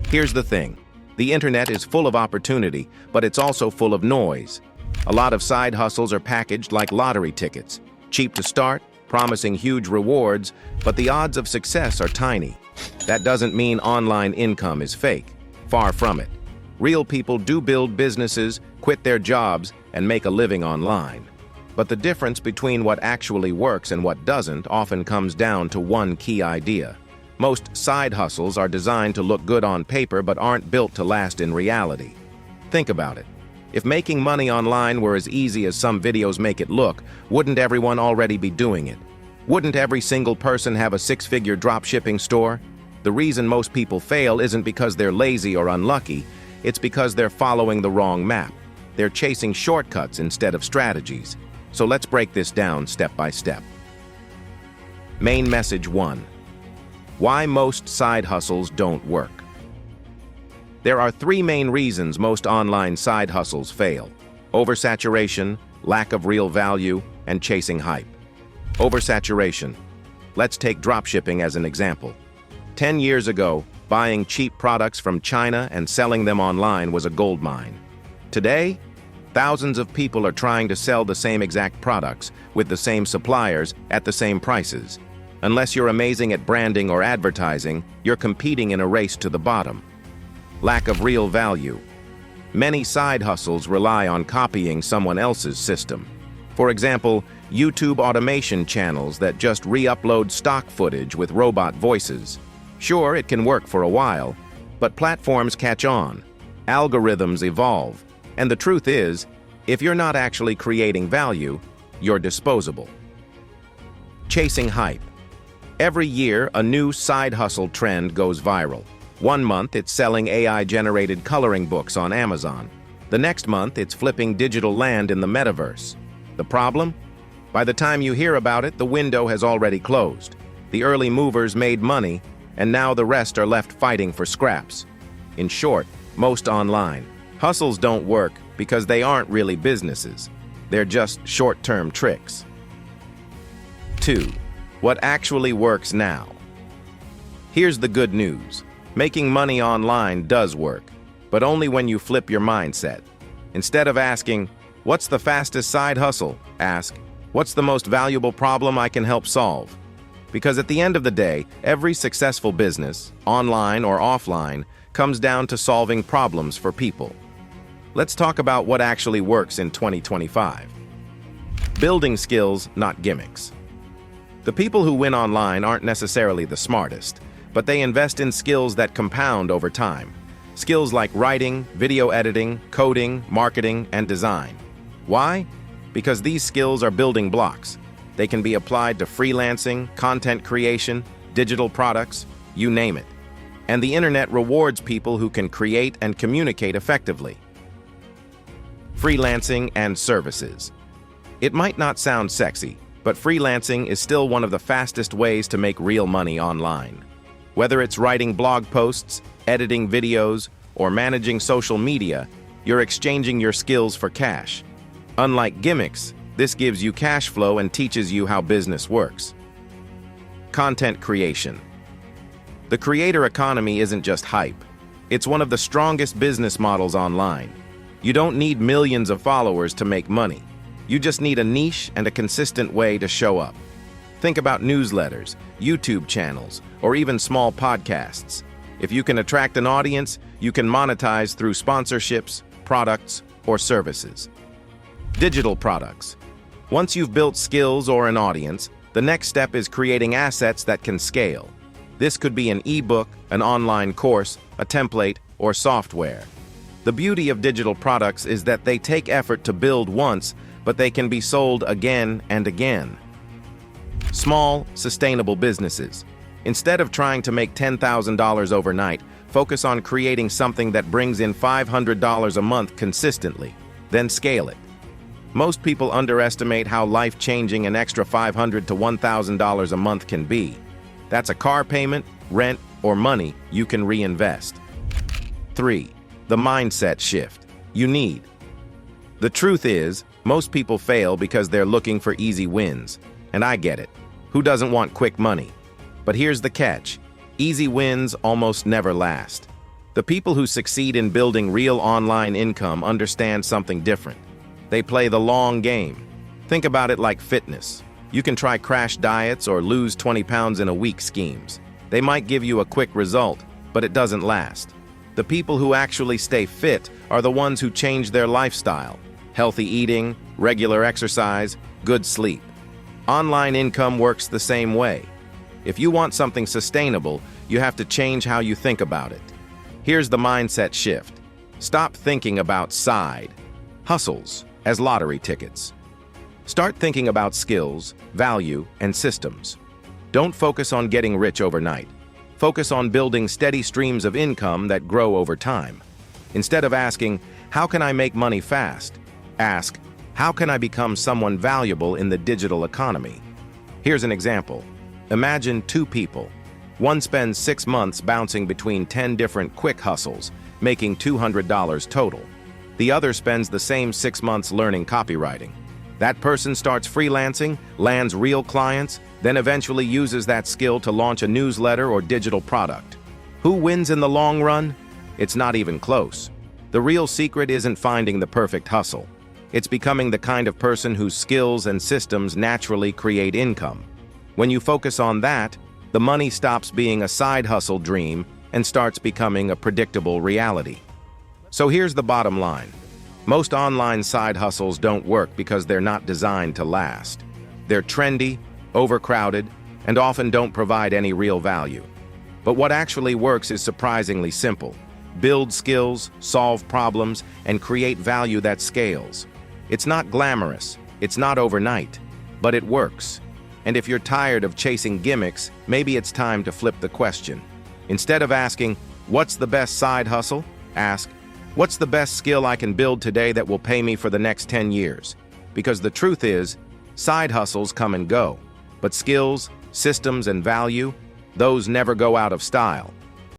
Here's the thing. The internet is full of opportunity, but it's also full of noise. A lot of side hustles are packaged like lottery tickets, cheap to start, promising huge rewards, but the odds of success are tiny. That doesn't mean online income is fake. Far from it. Real people do build businesses, quit their jobs, and make a living online. But the difference between what actually works and what doesn't often comes down to one key idea. Most side hustles are designed to look good on paper but aren't built to last in reality. Think about it. If making money online were as easy as some videos make it look, wouldn't everyone already be doing it? Wouldn't every single person have a six-figure dropshipping store? The reason most people fail isn't because they're lazy or unlucky, it's because they're following the wrong map. They're chasing shortcuts instead of strategies. So let's break this down step by step. Main message 1. Why most side hustles don't work. There are 3 main reasons most online side hustles fail: oversaturation, lack of real value, and chasing hype. Oversaturation. Let's take dropshipping as an example. 10 years ago, buying cheap products from China and selling them online was a goldmine. Today, thousands of people are trying to sell the same exact products with the same suppliers at the same prices. Unless you're amazing at branding or advertising, you're competing in a race to the bottom. Lack of real value. Many side hustles rely on copying someone else's system. For example, YouTube automation channels that just re-upload stock footage with robot voices. Sure, it can work for a while, but platforms catch on, algorithms evolve, and the truth is, if you're not actually creating value, you're disposable. Chasing hype. Every year, a new side hustle trend goes viral. One month, it's selling AI-generated coloring books on Amazon. The next month, it's flipping digital land in the metaverse. The problem? By the time you hear about it, the window has already closed. The early movers made money, and now the rest are left fighting for scraps. In short, most online hustles don't work because they aren't really businesses. They're just short-term tricks. 2. What actually works now? Here's the good news. Making money online does work, but only when you flip your mindset. Instead of asking, "What's the fastest side hustle?" ask, "What's the most valuable problem I can help solve?" Because at the end of the day, every successful business, online or offline, comes down to solving problems for people. Let's talk about what actually works in 2025. Building skills, not gimmicks. The people who win online aren't necessarily the smartest, but they invest in skills that compound over time. Skills like writing, video editing, coding, marketing, and design. Why? Because these skills are building blocks. They can be applied to freelancing, content creation, digital products, you name it. And the internet rewards people who can create and communicate effectively. Freelancing and services. It might not sound sexy, but freelancing is still one of the fastest ways to make real money online. Whether it's writing blog posts, editing videos, or managing social media, you're exchanging your skills for cash. Unlike gimmicks, this gives you cash flow and teaches you how business works. Content creation. The creator economy isn't just hype. It's one of the strongest business models online. You don't need millions of followers to make money. You just need a niche and a consistent way to show up. Think about newsletters, YouTube channels, or even small podcasts. If you can attract an audience, you can monetize through sponsorships, products, or services. Digital products. Once you've built skills or an audience, the next step is creating assets that can scale. This could be an ebook, an online course, a template, or software. The beauty of digital products is that they take effort to build once, but they can be sold again and again. Small, sustainable businesses. Instead of trying to make $10,000 overnight, focus on creating something that brings in $500 a month consistently, then scale it. Most people underestimate how life-changing an extra $500 to $1,000 a month can be. That's a car payment, rent, or money you can reinvest. 3. The mindset shift you need. The truth is, most people fail because they're looking for easy wins. And I get it. Who doesn't want quick money? But here's the catch. Easy wins almost never last. The people who succeed in building real online income understand something different. They play the long game. Think about it like fitness. You can try crash diets or lose 20 pounds in a week schemes. They might give you a quick result, but it doesn't last. The people who actually stay fit are the ones who change their lifestyle. Healthy eating, regular exercise, good sleep. Online income works the same way. If you want something sustainable, you have to change how you think about it. Here's the mindset shift. Stop thinking about side hustles as lottery tickets. Start thinking about skills, value, and systems. Don't focus on getting rich overnight. Focus on building steady streams of income that grow over time. Instead of asking, how can I make money fast? Ask, how can I become someone valuable in the digital economy? Here's an example. Imagine two people. One spends 6 months bouncing between 10 different quick hustles, making $200 total. The other spends the same 6 months learning copywriting. That person starts freelancing, lands real clients, then eventually uses that skill to launch a newsletter or digital product. Who wins in the long run? It's not even close. The real secret isn't finding the perfect hustle. It's becoming the kind of person whose skills and systems naturally create income. When you focus on that, the money stops being a side hustle dream and starts becoming a predictable reality. So here's the bottom line. Most online side hustles don't work because they're not designed to last. They're trendy, overcrowded, and often don't provide any real value. But what actually works is surprisingly simple. Build skills, solve problems, and create value that scales. It's not glamorous, it's not overnight, but it works. And if you're tired of chasing gimmicks, maybe it's time to flip the question. Instead of asking, what's the best side hustle? Ask, what's the best skill I can build today that will pay me for the next 10 years? Because the truth is, side hustles come and go, but skills, systems, and value, those never go out of style.